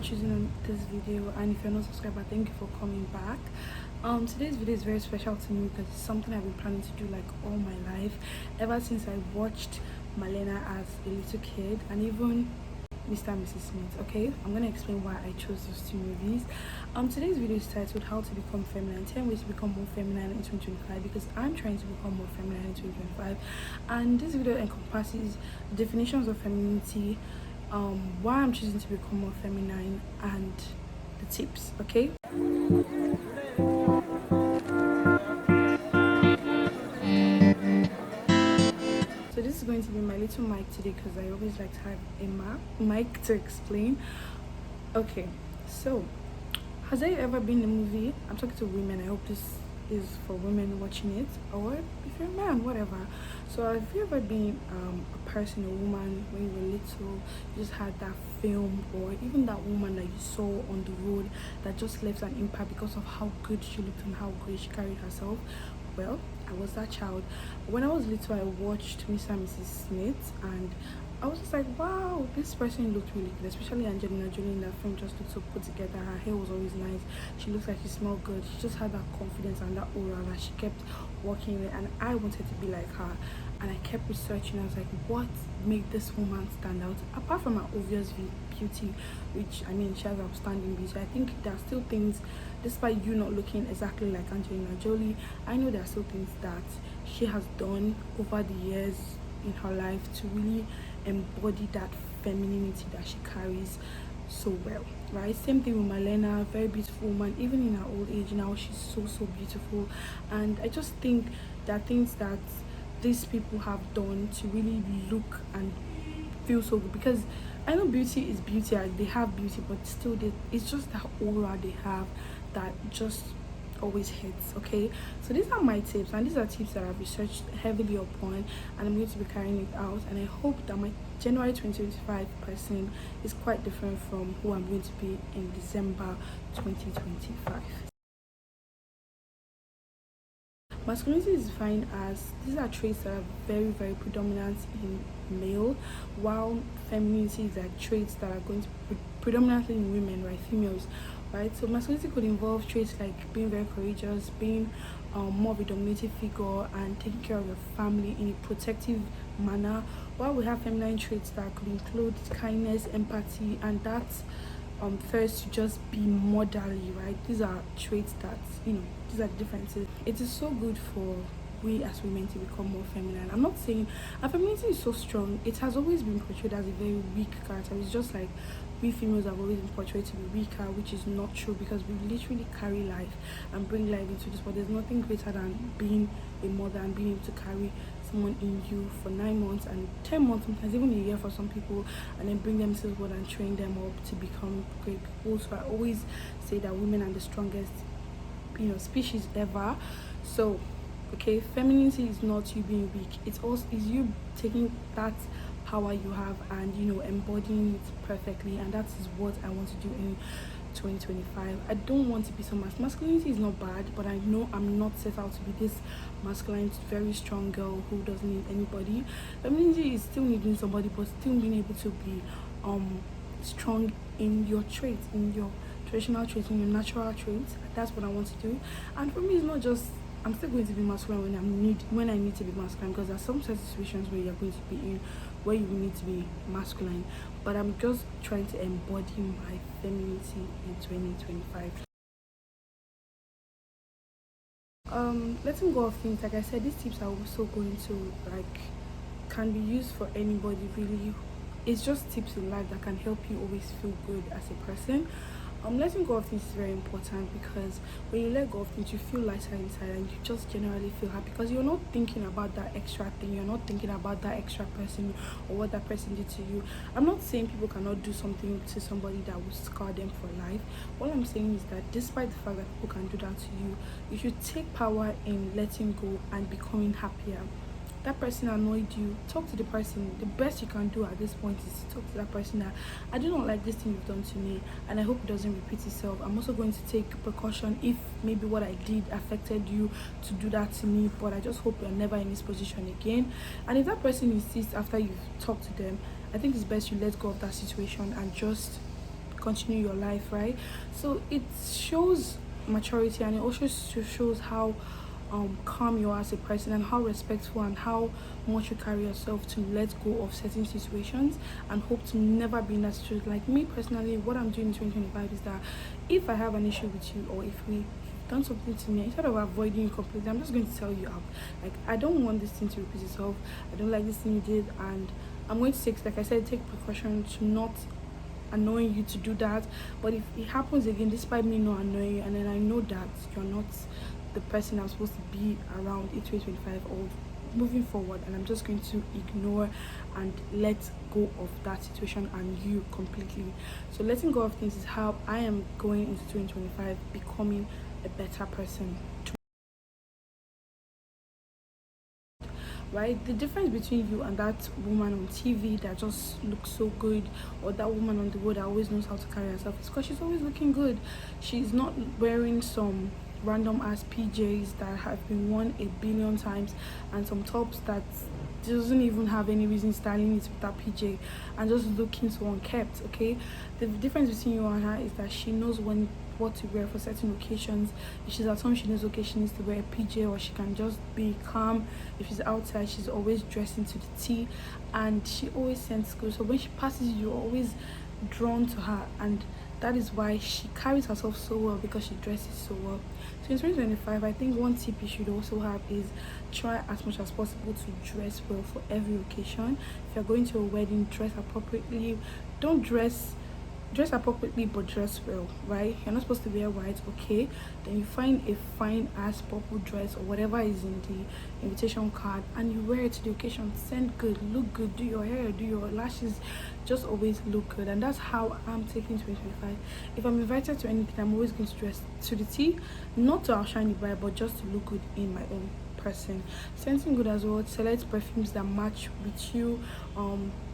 choosing on this video, and if you're not subscribed, thank you for coming back. Today's video is very special to me because it's something I've been planning to do like all my life, ever since I watched Malena as a little kid, and even Mr. and Mrs. Smith. Okay, I'm gonna explain why I chose those two movies. Today's video is titled How to Become Feminine, 10 Ways to Become More Feminine in 2025, because I'm trying to become more feminine in 2025, and this video encompasses definitions of femininity, why I'm choosing to become more feminine, and the tips. Okay, so this is going to be my little mic today because I always like to have a mic to explain. Okay, so has there ever been a movie? I'm talking to women. I hope this is for women watching it, or if you're a man, whatever. So have you ever been a person, a woman, when you were little, you just had that film, or even that woman that you saw on the road that just left an impact because of how good she looked and how great she carried herself? Well, I was that child. When I was little, I watched Mr. and Mrs. Smith, and I was just like, wow, this person looked really good, especially Angelina Jolie in that film. Just looked so put together. Her hair was always nice. She looked like she smelled good. She just had that confidence and that aura that she kept walking with, and I wanted to be like her. And I kept researching. I was like, what made this woman stand out? Apart from her obvious beauty, which, I mean, she has outstanding beauty, I think there are still things, despite you not looking exactly like Angelina Jolie, I know there are still things that she has done over the years in her life to really embody that femininity that she carries so well, right? Same thing with Malena, very beautiful woman. Even in her old age now, she's so beautiful. And I just think there are things that these people have done to really look and feel so good, because I know beauty is beauty, and they have beauty, but still it's just that aura they have that just always hits. Okay, so these are my tips, and these are tips that I've researched heavily upon, and I'm going to be carrying it out, and I hope that my January 2025 person is quite different from who I'm going to be in December 2025. Masculinity is defined as, these are traits that are very predominant in male, while femininity is like traits that are going to be predominantly in women, right? Females, right? So masculinity could involve traits like being very courageous, being more of a dominative figure, and taking care of your family in a protective manner, while we have feminine traits that could include kindness, empathy, and that's first to just be motherly, right? These are traits that, you know, these are the differences. It is so good for we as women to become more feminine. I'm not saying our femininity is so strong. It has always been portrayed as a very weak character. It's just like we females have always been portrayed to be weaker, which is not true, because we literally carry life and bring life into this world. There's nothing greater than being a mother and being able to carry someone in you for 9 months and 10 months, sometimes even a year for some people, and then bring them to the world and train them up to become great people. So I always say that women are the strongest, you know, species ever. So okay, femininity is not you being weak, it's also is you taking that power you have and, you know, embodying it perfectly, and that is what I want to do in 2025. I don't want to be so masculinity is not bad, but I know I'm not set out to be this masculine, very strong girl who doesn't need anybody. Femininity is still needing somebody, but still being able to be strong in your traits, in your traditional traits, in your natural traits. That's what I want to do. And for me, it's not just, I'm still going to be masculine when I need to be masculine, because there are some situations where you're going to be in where you need to be masculine, but I'm just trying to embody my femininity in 2025. Letting go of things, like I said, these tips are also going to, like, can be used for anybody really. It's just tips in life that can help you always feel good as a person. Letting go of things is very important, because when you let go of things, you feel lighter inside, and you just generally feel happy, because you're not thinking about that extra thing, you're not thinking about that extra person or what that person did to you. I'm not saying people cannot do something to somebody that will scar them for life. What I'm saying is that despite the fact that people can do that to you, you should take power in letting go and becoming happier. That person annoyed you, talk to the person. The best you can do at this point is to talk to that person that, I do not like this thing you've done to me, and I hope it doesn't repeat itself. I'm also going to take precaution if maybe what I did affected you to do that to me, but I just hope you're never in this position again. And if that person insists after you've talked to them, I think it's best you let go of that situation and just continue your life, right? So it shows maturity, and it also shows how calm you are as a person, and how respectful and how much you carry yourself to let go of certain situations and hope to never be in that situation. Like me personally, what I'm doing in 2025 is that if I have an issue with you, or if we done something to me, instead of avoiding you completely, I'm just going to tell you out. Like, I don't want this thing to repeat itself. I don't like this thing you did, and I'm going to take, like I said, take precaution to not annoying you to do that. But if it happens again, despite me not annoying you, and then I know that you're not the person I'm supposed to be around in 2025 or moving forward, and I'm just going to ignore and let go of that situation and you completely. So letting go of things is how I am going into 2025, becoming a better person. Right, the difference between you and that woman on TV that just looks so good, or that woman on the road that always knows how to carry herself, is because she's always looking good. She's not wearing some random ass PJs that have been worn a billion times, and some tops that doesn't even have any reason styling it with that PJ, and just looking so unkept. Okay, the difference between you and her is that she knows when what to wear for certain occasions. If she's at home, she knows okay, she needs to wear a PJ, or she can just be calm. If she's outside, she's always dressing to the T, and she always sends good. So when she passes you, you're always drawn to her, and that is why she carries herself so well, because she dresses so well. So in 2025, I think one tip you should also have is try as much as possible to dress well for every occasion. If you're going to a wedding, dress appropriately. Don't dress appropriately, but dress well, right? You're not supposed to wear white, okay? Then you find a fine ass purple dress or whatever is in the invitation card, and you wear it to the occasion. Send good, look good, do your hair, do your lashes, just always look good. And that's how I'm taking 2025. If I'm invited to anything, I'm always going to dress to the T, not to outshine the bride, but just to look good in my own person. Scenting good as well. Select perfumes that match with you.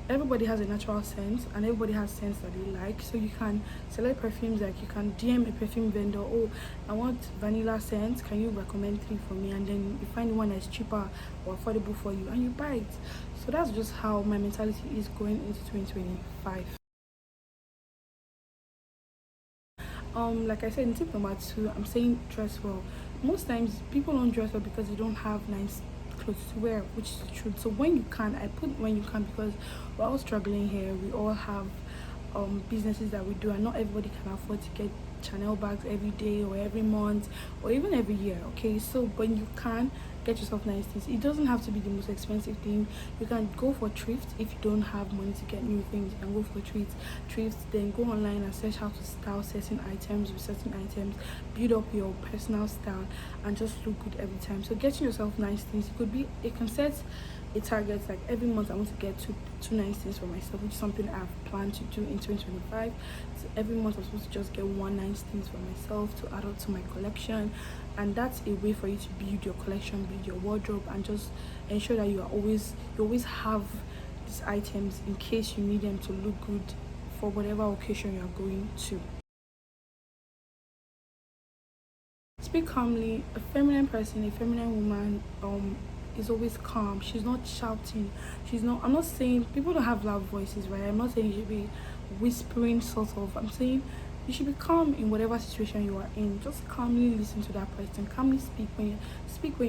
Everybody has a natural scent, and everybody has scents that they like, so you can select perfumes. Like, you can DM a perfume vendor, oh, I want vanilla scent, can you recommend 3 for me? And then you find one that's cheaper or affordable for you, and you buy it. So that's just how my mentality is going into 2025. Like I said, in tip number 2, I'm saying dress well. Most times people don't dress well because they don't have nice clothes to wear, which is the truth. So when you can, I put when you can, because we're all struggling here. We all have businesses that we do, and not everybody can afford to get Chanel bags every day or every month or even every year. Okay, so when you can, get yourself nice things. It doesn't have to be the most expensive thing. You can go for thrift. If you don't have money to get new things, you can go for thrift. Then go online and search how to style certain items with certain items, build up your personal style, and just look good every time. So getting yourself nice things, it could be, it can set a target, like every month I want to get two nice things for myself, which is something I've planned to do in 2025. So every month I'm supposed to just get one nice things for myself to add up to my collection, and that's a way for you to build your collection, build your wardrobe, and just ensure that you always have these items in case you need them to look good for whatever occasion you are going to. Speak calmly. A feminine person, a feminine woman, is always calm. She's not shouting. I'm not saying people don't have loud voices, right? I'm not saying you should be whispering sort of. I'm saying you should be calm in whatever situation you are in. Just calmly listen to that person. Calmly speak when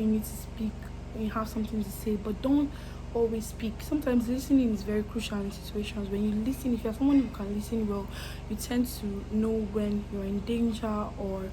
you need to speak, when you have something to say, but don't always speak. Sometimes listening is very crucial in situations. When you listen, if you're someone who can listen well, you tend to know when you're in danger, or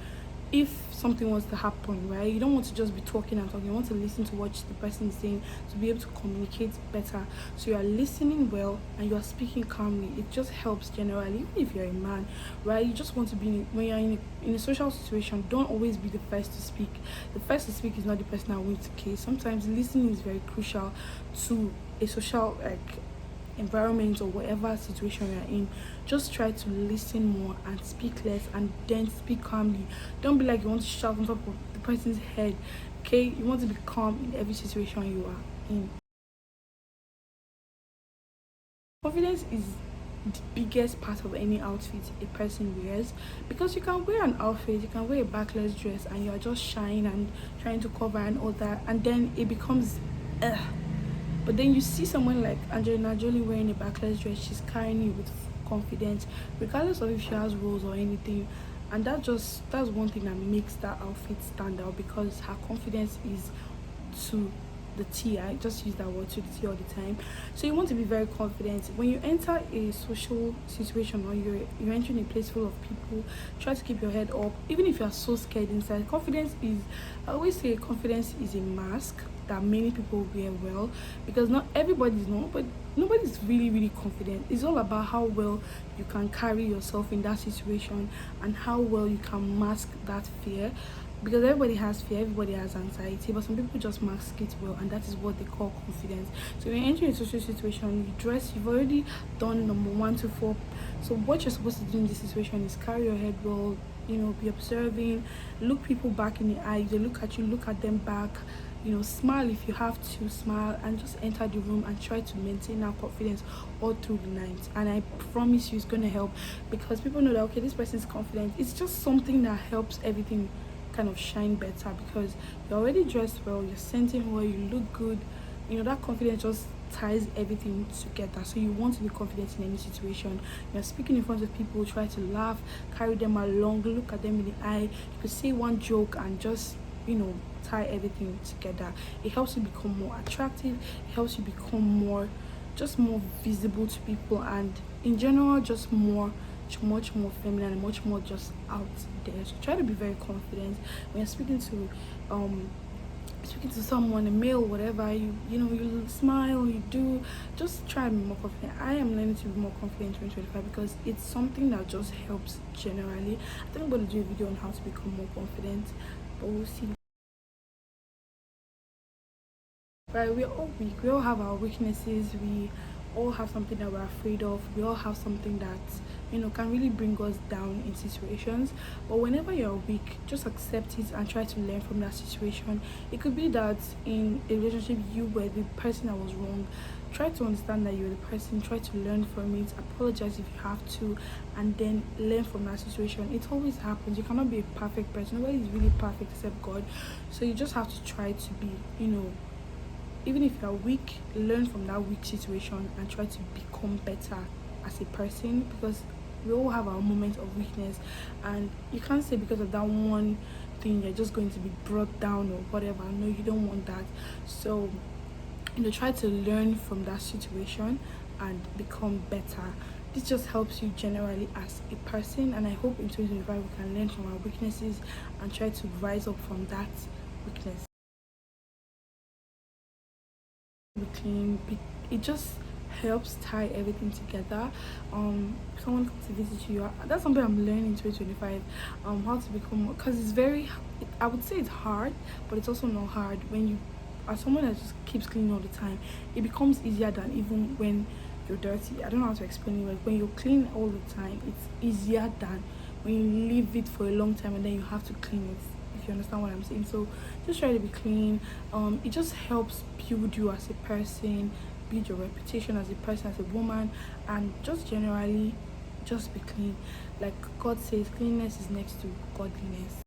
if something wants to happen, right? You don't want to just be talking and talking. You want to listen to what the person is saying to be able to communicate better. So you are listening well and you are speaking calmly. It just helps generally, even if you're a man, right? You just want to be, when you're in a social situation, don't always be the first to speak. The first to speak is not the person that wins the case. Sometimes listening is very crucial to a social, like, environment or whatever situation you're in. Just try to listen more and speak less, and then speak calmly. Don't be like you want to shout on top of the person's head. Okay, you want to be calm in every situation you are in. Confidence is the biggest part of any outfit a person wears, because you can wear an outfit, you can wear a backless dress, and you're just shying and trying to cover and all that, and then it becomes but then you see someone like Angelina Jolie wearing a backless dress, she's carrying you with confident regardless of if she has roles or anything. And that's one thing that makes that outfit stand out, because her confidence is to the T. I just use that word, to the T, all the time. So you want to be very confident when you enter a social situation, or you're entering a place full of people. Try to keep your head up, even if you're so scared inside. Confidence is, I always say, confidence is a mask that many people wear well, because not everybody's not, but nobody's really confident. It's all about how well you can carry yourself in that situation, and how well you can mask that fear, because everybody has fear, everybody has anxiety, but some people just mask it well, and that is what they call confidence. So when you enter a social situation, you dress, you've already done number 1 to 4. So what you're supposed to do in this situation is carry your head well, be observing, look people back in the eye. If they look at you, look at them back, smile if you have to smile, and just enter the room and try to maintain that confidence all through the night. And I promise you it's going to help, because people know that, okay, this person is confident. It's just something that helps everything kind of shine better, because you're already dressed well, you're scenting well, you look good. That confidence just ties everything together. So you want to be confident in any situation. You're speaking in front of people, try to laugh, carry them along, look at them in the eye. You could say one joke and just tie everything together. It helps you become more attractive, it helps you become more visible to people, and in general just much more feminine and much more just out there. So try to be very confident when you're speaking to someone, a male, whatever. You smile, you do. Just try and be more confident. I am learning to be more confident in 2025, because it's something that just helps generally. I think I'm going to do a video on how to become more confident, but we'll see. Right, we're all weak, we all have our weaknesses, we all have something that we're afraid of, we all have something that can really bring us down in situations. But whenever you're weak, just accept it and try to learn from that situation. It could be that in a relationship you were the person that was wrong. Try to understand that you're the person, try to learn from it, apologize if you have to, and then learn from that situation. It always happens. You cannot be a perfect person. Nobody is really perfect except God. So you just have to try to be, even if you're weak, learn from that weak situation and try to become better as a person, because we all have our moments of weakness, and you can't say because of that one thing you're just going to be brought down or whatever. No, you don't want that. So try to learn from that situation and become better. This just helps you generally as a person, and I hope in 2025 we can learn from our weaknesses and try to rise up from that weakness. Be clean, it just helps tie everything together. If someone comes to visit you, that's something I'm learning in 2025, how to become, because it's very, I would say it's hard, but it's also not hard. When you are someone that just keeps cleaning all the time, it becomes easier than even when you're dirty. I don't know how to explain it, but when you clean all the time, it's easier than when you leave it for a long time and then you have to clean it, if you understand what I'm saying. So just try to be clean. It just helps build you as a person, build your reputation as a person, as a woman, and just generally just be clean. Like God says, cleanliness is next to godliness.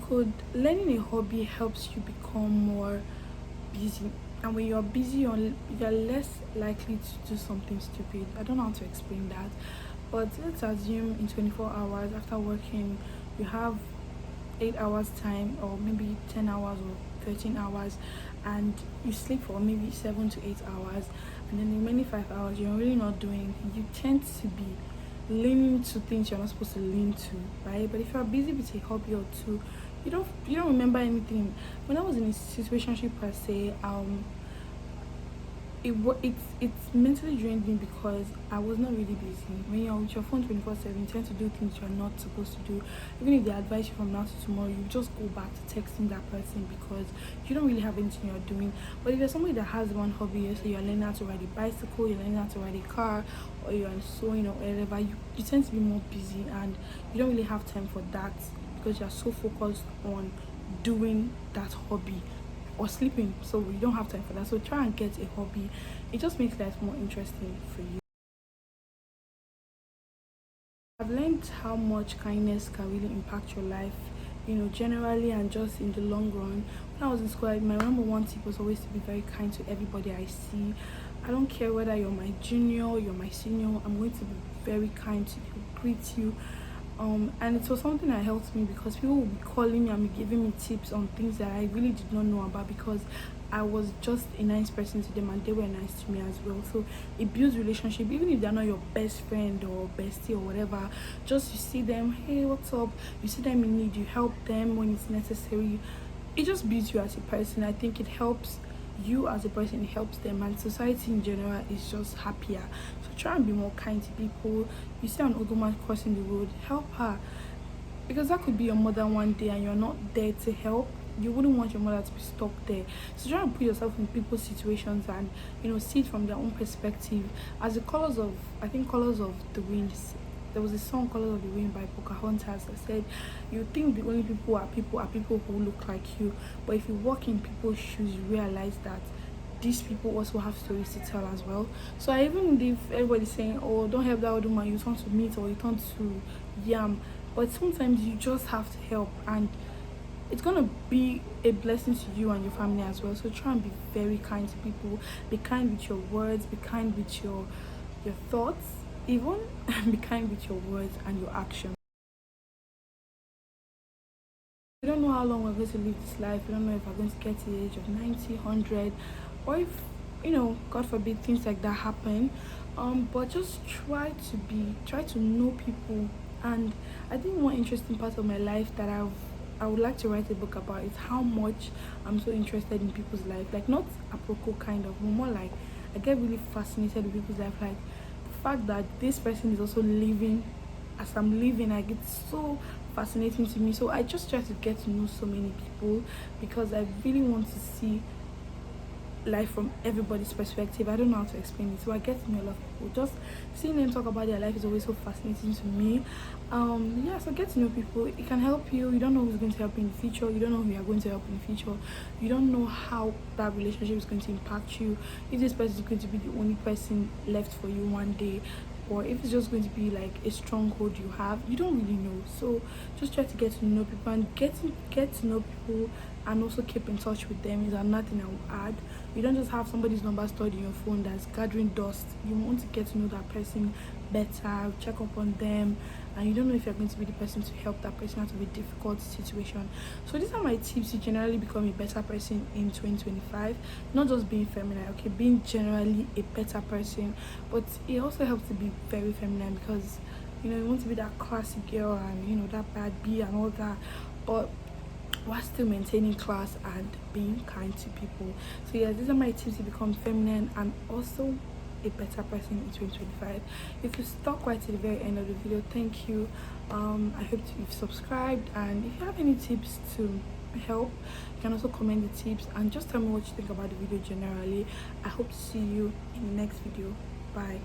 Could learning a hobby helps you become more busy, and when you're busy, you're less likely to do something stupid. I don't know how to explain that, but let's assume in 24 hours after working, you have 8 hours time, or maybe 10 hours or 13 hours, and you sleep for maybe 7 to 8 hours, and then the remaining 5 hours you're really not doing anything. You tend to be leaning to things you're not supposed to lean to, right? But if you're busy with a hobby or two, you don't remember anything. When I was in a situationship per se, it's mentally drained me, because I was not really busy. When you're with your phone 24/7, you tend to do things you're not supposed to do. Even if they advise you from now to tomorrow, you just go back to texting that person because you don't really have anything you're doing. But if you're somebody that has one hobby, so you're learning how to ride a bicycle, you're learning how to ride a car, or you're sewing or whatever, you tend to be more busy, and you don't really have time for that, because you're so focused on doing that hobby or sleeping, so you don't have time for that. So try and get a hobby. It just makes life more interesting for you. I've learned how much kindness can really impact your life, generally and just in the long run. When I was in school, my number one tip was always to be very kind to everybody I see. I don't care whether you're my junior, you're my senior, I'm going to be very kind to you, greet you. And it was something that helped me because people would be calling me and be giving me tips on things that I really did not know about, because I was just a nice person to them and they were nice to me as well. So it builds relationship, even if they're not your best friend or bestie or whatever. Just you see them, hey, what's up? You see them in need, you help them when it's necessary. It just builds you as a person. I think it helps you as a person, it helps them, and society in general is just happier. So try and be more kind to people. You see an old woman crossing the road, help her, because that could be your mother one day and you're not there to help. You wouldn't want your mother to be stuck there. So try and put yourself in people's situations and see it from their own perspective. As the colors of, I think Colors of the Wind, there was a song Colors of the Wind by Pocahontas that said, you think the only people are people who look like you, but if you walk in people's shoes you realize that these people also have stories to tell as well. So I even leave everybody saying, oh, don't help that old woman, you turn to meat or you turn to yam. But sometimes you just have to help, and it's gonna be a blessing to you and your family as well. So try and be very kind to people. Be kind with your words, be kind with your thoughts, even be kind with your words and your actions. We don't know how long we're going to live this life. We don't know if we're going to get to the age of 90, 100, or if, God forbid, things like that happen. But just try to know people. And I think one interesting part of my life that I would like to write a book about is how much I'm so interested in people's life. Like, not apropos kind of, but more like I get really fascinated with people's life. Like the fact that this person is also living as I'm living, like it's so fascinating to me. So I just try to get to know so many people because I really want to see life from everybody's perspective. I don't know how to explain it. So I get to know a lot of people. Just seeing them talk about their life is always so fascinating to me. Yeah, so get to know people. It can help you. You don't know who's going to help you in the future. You don't know who you are going to help in the future. You don't know how that relationship is going to impact you. If this person is going to be the only person left for you one day, or if it's just going to be like a stronghold you have, you don't really know. So just try to get to know people, and get to know people and also keep in touch with them is another thing I will add. You don't just have somebody's number stored in your phone that's gathering dust. You want to get to know that person better, check up on them, and you don't know if you're going to be the person to help that person out of a difficult situation. So these are my tips to generally become a better person in 2025. Not just being feminine, okay, being generally a better person, but it also helps to be very feminine, because you want to be that classy girl and that bad bee and all that, but while still maintaining class and being kind to people. So yeah, these are my tips to become feminine and also a better person in 2025. If you stuck right to the very end of the video, thank you. I hope you've subscribed, and if you have any tips to help, you can also comment the tips and just tell me what you think about the video generally. I hope to see you in the next video. Bye.